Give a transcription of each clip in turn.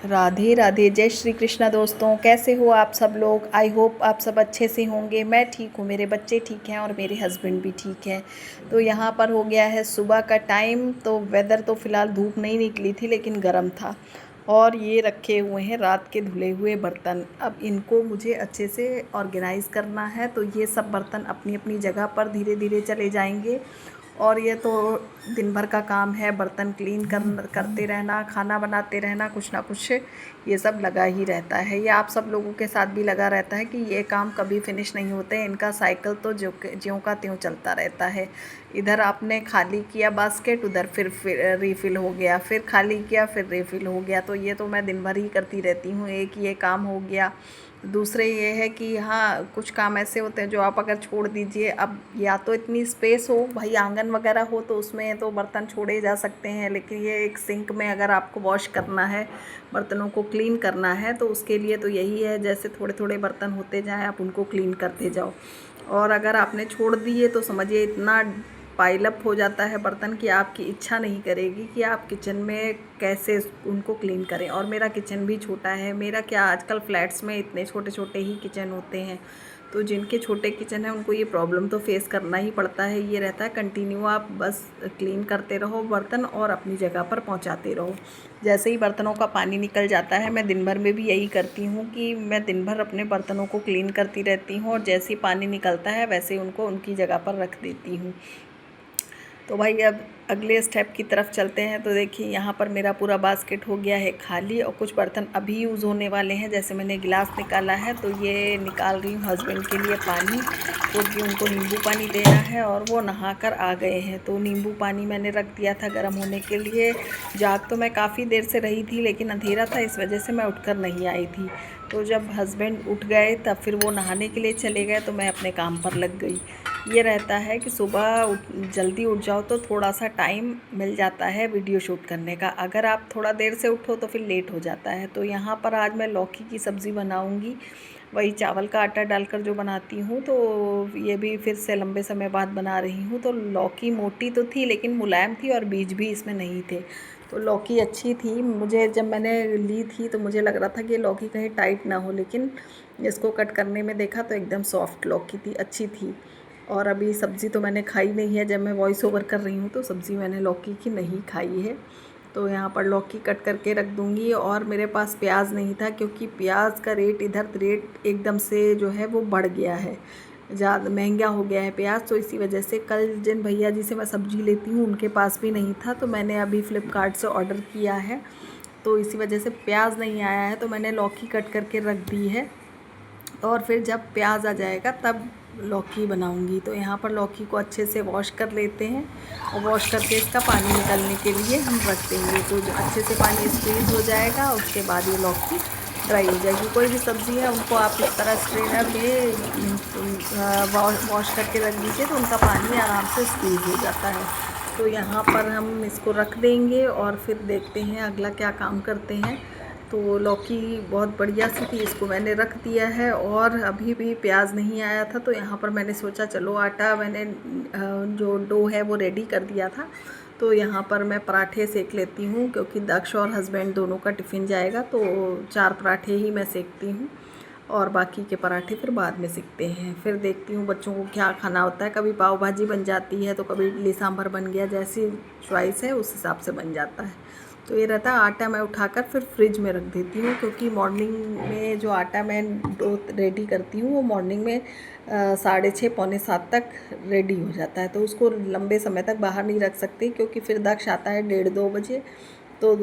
राधे राधे, जय श्री कृष्णा। दोस्तों, कैसे हो आप सब लोग? आई होप आप सब अच्छे से होंगे। मैं ठीक हूँ, मेरे बच्चे ठीक हैं और मेरे हस्बैंड भी ठीक हैं। तो यहाँ पर हो गया है सुबह का टाइम। तो वेदर तो फ़िलहाल धूप नहीं निकली थी लेकिन गर्म था। और ये रखे हुए हैं रात के धुले हुए बर्तन। अब इनको मुझे अच्छे से ऑर्गेनाइज़ करना है। तो ये सब बर्तन अपनी अपनी जगह पर धीरे धीरे चले जाएंगे। और ये तो दिन भर का काम है, बर्तन क्लीन करते रहना, खाना बनाते रहना, कुछ ना कुछ ये सब लगा ही रहता है। ये आप सब लोगों के साथ भी लगा रहता है कि ये काम कभी फिनिश नहीं होते। इनका साइकिल तो ज्यों का त्यों चलता रहता है। इधर आपने खाली किया बास्केट, उधर फिर रीफ़िल हो गया, फिर खाली किया, फिर रीफ़िल हो गया। तो ये तो मैं दिन भर ही करती रहती हूँ। एक ये काम हो गया। दूसरे ये है कि हाँ, कुछ काम ऐसे होते हैं जो आप अगर छोड़ दीजिए, अब या तो इतनी स्पेस हो, भाई आंगन वगैरह हो, तो उसमें तो बर्तन छोड़े जा सकते हैं। लेकिन ये एक सिंक में अगर आपको वॉश करना है, बर्तनों को क्लीन करना है, तो उसके लिए तो यही है, जैसे थोड़े थोड़े बर्तन होते जाएं आप उनको क्लीन करते जाओ। और अगर आपने छोड़ दिए तो समझिए इतना पाइलअप हो जाता है बर्तन कि आपकी इच्छा नहीं करेगी कि आप किचन में कैसे उनको क्लीन करें। और मेरा किचन भी छोटा है। मेरा क्या, आजकल फ्लैट्स में इतने छोटे छोटे ही किचन होते हैं। तो जिनके छोटे किचन है उनको ये प्रॉब्लम तो फेस करना ही पड़ता है। ये रहता है कंटिन्यू आप बस क्लीन करते रहो बर्तन और अपनी जगह पर पहुंचाते रहो। जैसे ही बर्तनों का पानी निकल जाता है, मैं दिन भर में भी यही करती हूँ कि मैं दिन भर अपने बर्तनों को क्लीन करती रहती हूँ और जैसे ही पानी निकलता है वैसे ही उनको उनकी जगह पर रख देती हूँ। तो भाई अब अगले स्टेप की तरफ चलते हैं। तो देखिए यहाँ पर मेरा पूरा बास्केट हो गया है खाली और कुछ बर्तन अभी यूज़ होने वाले हैं। जैसे मैंने गिलास निकाला है तो ये निकाल रही हूँ हस्बैंड के लिए पानी, क्योंकि उनको नींबू पानी देना है और वो नहा कर आ गए हैं। तो नींबू पानी मैंने रख दिया था गर्म होने के लिए। जाग तो मैं काफ़ी देर से रही थी लेकिन अंधेरा था, इस वजह से मैं उठकर नहीं आई थी। तो जब हस्बैंड उठ गए तब फिर वो नहाने के लिए चले गए तो मैं अपने काम पर लग गई। ये रहता है कि सुबह जल्दी उठ जाओ तो थोड़ा सा टाइम मिल जाता है वीडियो शूट करने का। अगर आप थोड़ा देर से उठो तो फिर लेट हो जाता है। तो यहाँ पर आज मैं लौकी की सब्ज़ी बनाऊँगी, वही चावल का आटा डालकर जो बनाती हूँ। तो ये भी फिर से लंबे समय बाद बना रही हूँ। तो लौकी मोटी तो थी लेकिन मुलायम थी और बीज भी इसमें नहीं थे। तो लौकी अच्छी थी। मुझे जब मैंने ली थी तो मुझे लग रहा था कि लौकी कहीं टाइट ना हो, लेकिन इसको कट करने में देखा तो एकदम सॉफ्ट लौकी थी, अच्छी थी। और अभी सब्ज़ी तो मैंने खाई नहीं है, जब मैं वॉइस ओवर कर रही हूँ तो सब्ज़ी मैंने लौकी की नहीं खाई है। तो यहाँ पर लौकी कट करके रख दूँगी। और मेरे पास प्याज नहीं था क्योंकि प्याज का रेट इधर रेट एकदम से जो है वो बढ़ गया है, ज़्यादा महंगा हो गया है प्याज। तो इसी वजह से कल जिन भैया जी से मैं सब्ज़ी लेती हूँ उनके पास भी नहीं था, तो मैंने अभी फ़्लिपकार्ट से ऑर्डर किया है। तो इसी वजह से प्याज नहीं आया है, तो मैंने लौकी कट करके रख दी है। और फिर जब प्याज आ जाएगा तब लौकी बनाऊंगी। तो यहाँ पर लौकी को अच्छे से वॉश कर लेते हैं और वॉश करके इसका पानी निकलने के लिए हम रख देंगे। तो जो अच्छे से पानी स्क्वीज़ हो जाएगा उसके बाद ये लौकी ड्राई हो जाएगी। कोई भी सब्ज़ी है उनको आप इस तरह स्ट्रेनर में वॉश करके रख दीजिए तो उनका पानी आराम से स्क्वीज़ हो जाता है। तो यहाँ पर हम इसको रख देंगे और फिर देखते हैं अगला क्या काम करते हैं। तो लौकी बहुत बढ़िया सी थी, इसको मैंने रख दिया है। और अभी भी प्याज नहीं आया था तो यहाँ पर मैंने सोचा चलो आटा मैंने जो डो है वो रेडी कर दिया था। तो यहाँ पर मैं पराठे सेक लेती हूँ क्योंकि दक्ष और हस्बैंड दोनों का टिफ़िन जाएगा। तो 4 पराठे ही मैं सेकती हूँ और बाकी के पराठे फिर बाद में सेकते हैं। फिर देखती हूँ बच्चों को क्या खाना होता है। कभी पाव भाजी बन जाती है तो कभी इडली सांभर बन गया, जैसी चॉइस है उस हिसाब से बन जाता है। तो ये रहता है आटा मैं उठाकर फिर फ्रिज में रख देती हूँ, क्योंकि मॉर्निंग में जो आटा मैं डो रेडी करती हूँ वो मॉर्निंग में 6:30 पौने 7 तक रेडी हो जाता है। तो उसको लंबे समय तक बाहर नहीं रख सकती क्योंकि फिर दक्ष आता है 1:30-2 बजे। तो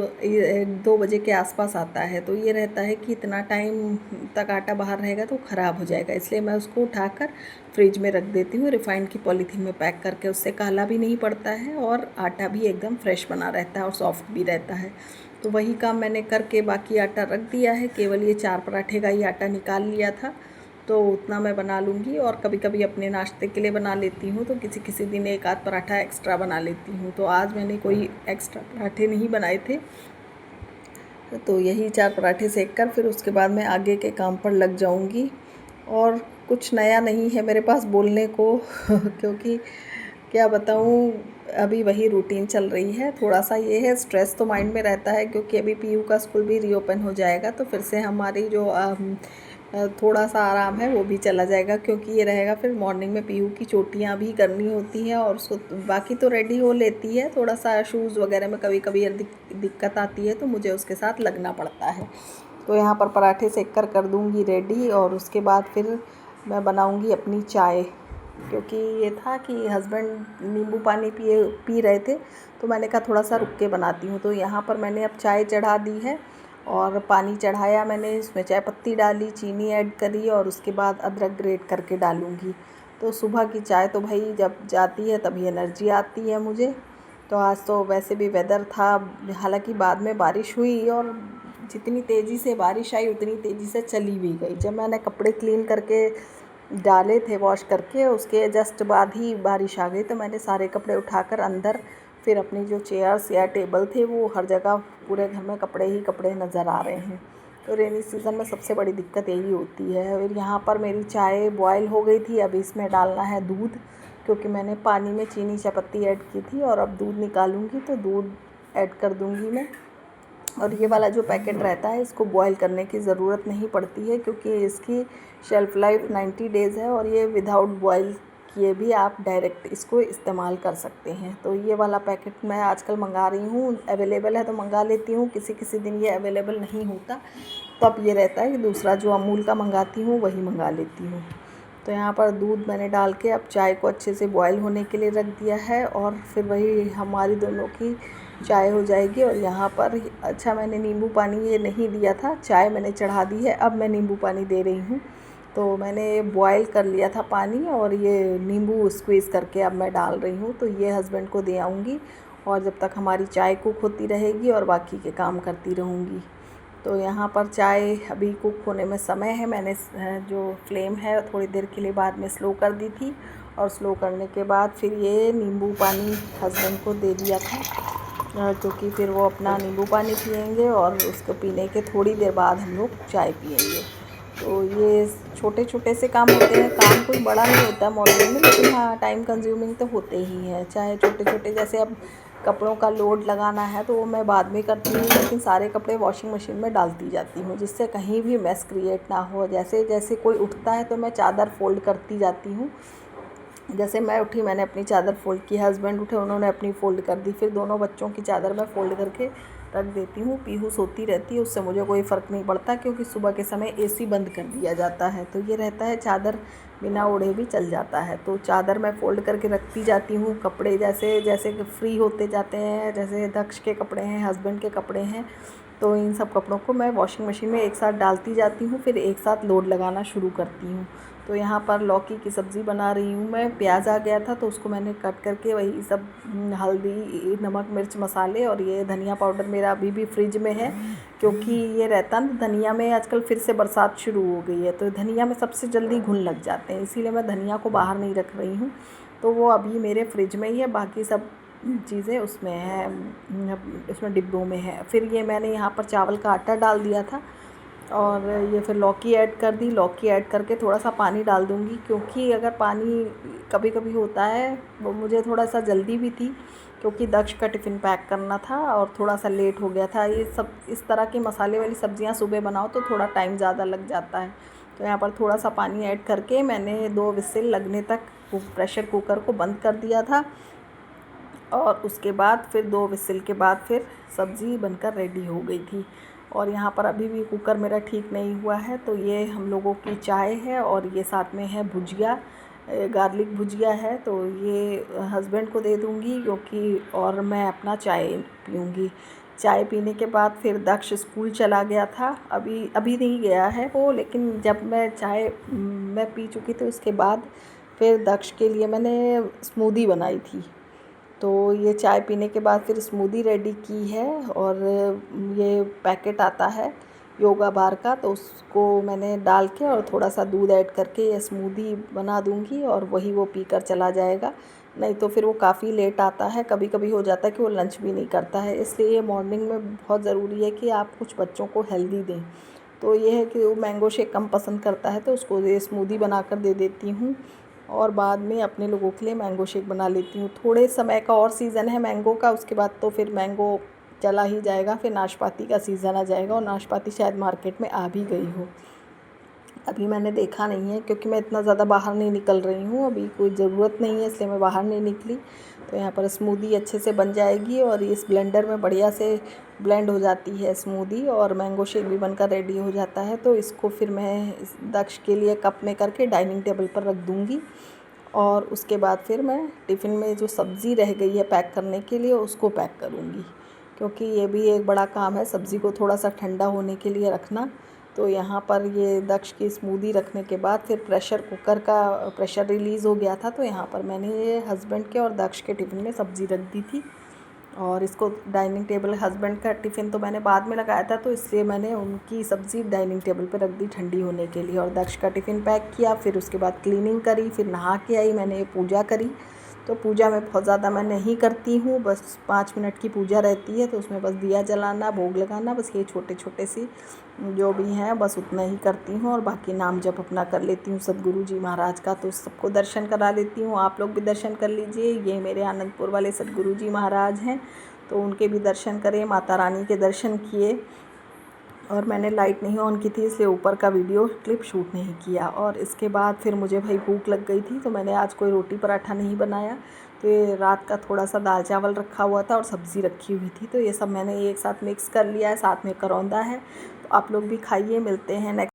2 बजे के आसपास आता है। तो ये रहता है कि इतना टाइम तक आटा बाहर रहेगा तो ख़राब हो जाएगा, इसलिए मैं उसको उठाकर फ्रिज में रख देती हूँ रिफ़ाइंड की पॉलीथीन में पैक करके। उससे काला भी नहीं पड़ता है और आटा भी एकदम फ्रेश बना रहता है और सॉफ्ट भी रहता है। तो वही काम मैंने करके बाकी आटा रख दिया है। केवल ये 4 पराठे का ही आटा निकाल लिया था, तो उतना मैं बना लूँगी। और कभी कभी अपने नाश्ते के लिए बना लेती हूँ, तो किसी किसी दिन एक आध पराठा एक्स्ट्रा बना लेती हूँ। तो आज मैंने कोई एक्स्ट्रा पराठे नहीं बनाए थे। तो यही 4 पराठे सेक कर फिर उसके बाद मैं आगे के काम पर लग जाऊँगी। और कुछ नया नहीं है मेरे पास बोलने को क्योंकि क्या बताऊँ, अभी वही रूटीन चल रही है। थोड़ा सा ये है, स्ट्रेस तो माइंड में रहता है क्योंकि अभी पीयू का स्कूल भी रीओपन हो जाएगा, तो फिर से हमारी जो थोड़ा सा आराम है वो भी चला जाएगा, क्योंकि ये रहेगा फिर मॉर्निंग में पीयू की चोटियाँ भी करनी होती हैं और उसको बाकी तो रेडी हो लेती है, थोड़ा सा शूज़ वगैरह में कभी कभी दिक्कत आती है तो मुझे उसके साथ लगना पड़ता है। तो यहाँ पर पराठे सेक कर दूँगी रेडी, और उसके बाद फिर मैं बनाऊँगी अपनी चाय, क्योंकि ये था कि हस्बैंड नींबू पानी पी रहे थे, तो मैंने कहा थोड़ा सा रुक के बनाती हूँ। तो यहाँ पर मैंने अब चाय चढ़ा दी है और पानी चढ़ाया मैंने, इसमें चाय पत्ती डाली, चीनी ऐड करी और उसके बाद अदरक ग्रेट करके डालूँगी। तो सुबह की चाय तो भाई जब जाती है तभी एनर्जी आती है मुझे। तो आज तो वैसे भी वेदर था, हालांकि बाद में बारिश हुई और जितनी तेज़ी से बारिश आई उतनी तेज़ी से चली भी गई। जब मैंने कपड़े क्लीन करके डाले थे वॉश करके, उसके जस्ट बाद ही बारिश आ गई, तो मैंने सारे कपड़े उठाकर अंदर, फिर अपनी जो चेयर्स या टेबल थे वो हर जगह पूरे घर में कपड़े ही कपड़े नज़र आ रहे हैं। तो रेनी सीज़न में सबसे बड़ी दिक्कत यही होती है। और यहाँ पर मेरी चाय बॉयल हो गई थी, अब इसमें डालना है दूध, क्योंकि मैंने पानी में चीनी चायपत्ती ऐड की थी और अब दूध निकालूंगी तो दूध ऐड कर दूंगी मैं। और ये वाला जो पैकेट रहता है इसको बॉईल करने की ज़रूरत नहीं पड़ती है, क्योंकि इसकी शेल्फ़ लाइफ 90 डेज़ है और ये विदाउट बॉईल किए भी आप डायरेक्ट इसको इस्तेमाल कर सकते हैं। तो ये वाला पैकेट मैं आजकल मंगा रही हूँ, अवेलेबल है तो मंगा लेती हूँ, किसी किसी दिन ये अवेलेबल नहीं होता तो अब ये रहता है कि दूसरा जो अमूल का मंगाती हूँ वही मंगा लेती हूँ। तो यहाँ पर दूध मैंने डाल के अब चाय को अच्छे से बॉईल होने के लिए रख दिया है और फिर वही हमारी दोनों की चाय हो जाएगी। और यहाँ पर अच्छा मैंने नींबू पानी ये नहीं दिया था, चाय मैंने चढ़ा दी है, अब मैं नींबू पानी दे रही हूँ। तो मैंने बॉईल कर लिया था पानी और ये नींबू स्क्वीज़ करके अब मैं डाल रही हूँ। तो ये हस्बैंड को दे आऊँगी और जब तक हमारी चाय कुक होती रहेगी और बाकी के काम करती रहूँगी। तो यहाँ पर चाय अभी कुक होने में समय है। मैंने जो फ्लेम है थोड़ी देर के लिए बाद में स्लो कर दी थी और स्लो करने के बाद फिर ये नींबू पानी हस्बैंड को दे दिया था, क्योंकि फिर वो अपना नींबू पानी पियेंगे और उसको पीने के थोड़ी देर बाद हम लोग चाय पियेंगे। तो ये छोटे छोटे से काम होते हैं, काम कोई बड़ा नहीं होता मॉर्निंग में, लेकिन हाँ टाइम कंज्यूमिंग तो होते ही हैं। चाहे छोटे छोटे, जैसे अब कपड़ों का लोड लगाना है तो वो मैं बाद में करती हूँ, लेकिन सारे कपड़े वॉशिंग मशीन में डालती जाती हूँ जिससे कहीं भी मैस क्रिएट ना हो। जैसे जैसे कोई उठता है तो मैं चादर फोल्ड करती जाती हूँ। जैसे मैं उठी मैंने अपनी चादर फ़ोल्ड की, हस्बैंड उठे उन्होंने अपनी फ़ोल्ड कर दी, फिर दोनों बच्चों की चादर मैं फ़ोल्ड करके रख देती हूँ। पीहू सोती रहती है, उससे मुझे कोई फ़र्क नहीं पड़ता, क्योंकि सुबह के समय एसी बंद कर दिया जाता है तो ये रहता है चादर बिना ओढ़े भी चल जाता है। तो चादर मैं फ़ोल्ड करके रखती जाती हूँ। कपड़े जैसे जैसे फ्री होते जाते हैं, जैसे दक्ष के कपड़े हैं, हस्बैंड के कपड़े हैं, तो इन सब कपड़ों को मैं वॉशिंग मशीन में एक साथ डालती जाती हूँ, फिर एक साथ लोड लगाना शुरू करती हूँ। तो यहाँ पर लौकी की सब्ज़ी बना रही हूँ मैं। प्याज आ गया था तो उसको मैंने कट करके वही सब हल्दी, नमक, मिर्च, मसाले और ये धनिया पाउडर मेरा अभी भी फ्रिज में है, क्योंकि ये रहता ना धनिया में आजकल फिर से बरसात शुरू हो गई है तो धनिया में सबसे जल्दी घुन लग जाते हैं, इसीलिए मैं धनिया को बाहर नहीं रख रही हूँ। तो वो अभी मेरे फ्रिज में ही है, बाकी सब चीज़ें उसमें है, उसमें डिब्बों में है। फिर ये मैंने यहाँ पर चावल का आटा डाल दिया था और ये फिर लौकी ऐड कर दी। लौकी ऐड करके थोड़ा सा पानी डाल दूँगी, क्योंकि अगर पानी कभी कभी होता है, वो मुझे थोड़ा सा जल्दी भी थी क्योंकि दक्ष का टिफ़िन पैक करना था और थोड़ा सा लेट हो गया था। ये सब इस तरह की मसाले वाली सब्ज़ियाँ सुबह बनाओ तो थोड़ा टाइम ज़्यादा लग जाता है। तो यहाँ पर थोड़ा सा पानी ऐड करके मैंने 2 विसिल लगने तक प्रेशर कुकर को बंद कर दिया था और उसके बाद फिर 2 विसिल के बाद फिर सब्ज़ी बनकर रेडी हो गई थी। और यहाँ पर अभी भी कुकर मेरा ठीक नहीं हुआ है। तो ये हम लोगों की चाय है और ये साथ में है भुजिया, गार्लिक भुजिया है, तो ये हस्बैंड को दे दूँगी क्योंकि, और मैं अपना चाय पीऊँगी। चाय पीने के बाद फिर दक्ष स्कूल चला गया था, अभी अभी नहीं गया है वो, लेकिन जब मैं चाय मैं पी चुकी थी उसके बाद फिर दक्ष के लिए मैंने स्मूदी बनाई थी। तो ये चाय पीने के बाद फिर स्मूदी रेडी की है और ये पैकेट आता है योगा बार का, तो उसको मैंने डाल के और थोड़ा सा दूध ऐड करके ये स्मूदी बना दूंगी और वही वो पीकर चला जाएगा। नहीं तो फिर वो काफ़ी लेट आता है, कभी कभी हो जाता है कि वो लंच भी नहीं करता है, इसलिए ये मॉर्निंग में बहुत ज़रूरी है कि आप कुछ बच्चों को हेल्दी दें। तो ये है कि वो मैंगो शेक कम पसंद करता है तो उसको ये स्मूदी बना कर दे देती हूँ। और बाद में अपने लोगों के लिए मैंगो शेक बना लेती हूँ। थोड़े समय का और सीज़न है मैंगो का, उसके बाद तो फिर मैंगो चला ही जाएगा, फिर नाशपाती का सीज़न आ जाएगा। और नाशपाती शायद मार्केट में आ भी गई हो, अभी मैंने देखा नहीं है क्योंकि मैं इतना ज़्यादा बाहर नहीं निकल रही हूँ, अभी कोई ज़रूरत नहीं है इसलिए मैं बाहर नहीं निकली। तो यहाँ पर स्मूदी अच्छे से बन जाएगी और इस ब्लेंडर में बढ़िया से ब्लेंड हो जाती है स्मूदी, और मैंगो शेक भी बनकर रेडी हो जाता है। तो इसको फिर मैं इस दक्ष के लिए कप में करके डाइनिंग टेबल पर रख दूँगी। और उसके बाद फिर मैं टिफ़िन में जो सब्ज़ी रह गई है पैक करने के लिए उसको पैक करूँगी, क्योंकि ये भी एक बड़ा काम है सब्ज़ी को थोड़ा सा ठंडा होने के लिए रखना। तो यहाँ पर ये दक्ष की स्मूदी रखने के बाद फिर प्रेशर कुकर का प्रेशर रिलीज़ हो गया था, तो यहाँ पर मैंने ये हस्बैंड के और दक्ष के टिफ़िन में सब्ज़ी रख दी थी। और इसको डाइनिंग टेबल, हस्बैंड का टिफ़िन तो मैंने बाद में लगाया था, तो इसलिए मैंने उनकी सब्ज़ी डाइनिंग टेबल पर रख दी ठंडी होने के लिए। और दक्ष का टिफ़िन पैक किया, फिर उसके बाद क्लीनिंग करी, फिर नहा के आई, मैंने पूजा करी। तो पूजा में बहुत ज़्यादा मैं नहीं करती हूँ, बस 5 मिनट की पूजा रहती है, तो उसमें बस दिया जलाना, भोग लगाना, बस ये छोटे छोटे सी जो भी हैं बस उतना ही करती हूँ। और बाकी नाम जप अपना कर लेती हूँ सद्गुरु जी महाराज का, तो सबको दर्शन करा देती हूँ। आप लोग भी दर्शन कर लीजिए, ये मेरे आनंदपुर वाले सद्गुरु जी महाराज हैं, तो उनके भी दर्शन करें, माता रानी के दर्शन किए। और मैंने लाइट नहीं ऑन की थी इसलिए ऊपर का वीडियो क्लिप शूट नहीं किया। और इसके बाद फिर मुझे भाई भूख लग गई थी, तो मैंने आज कोई रोटी पराठा नहीं बनाया, तो ये रात का थोड़ा सा दाल चावल रखा हुआ था और सब्ज़ी रखी हुई थी, तो ये सब मैंने एक साथ मिक्स कर लिया है, साथ में करौंदा है। तो आप लोग भी खाइए, मिलते हैं नेक्स्ट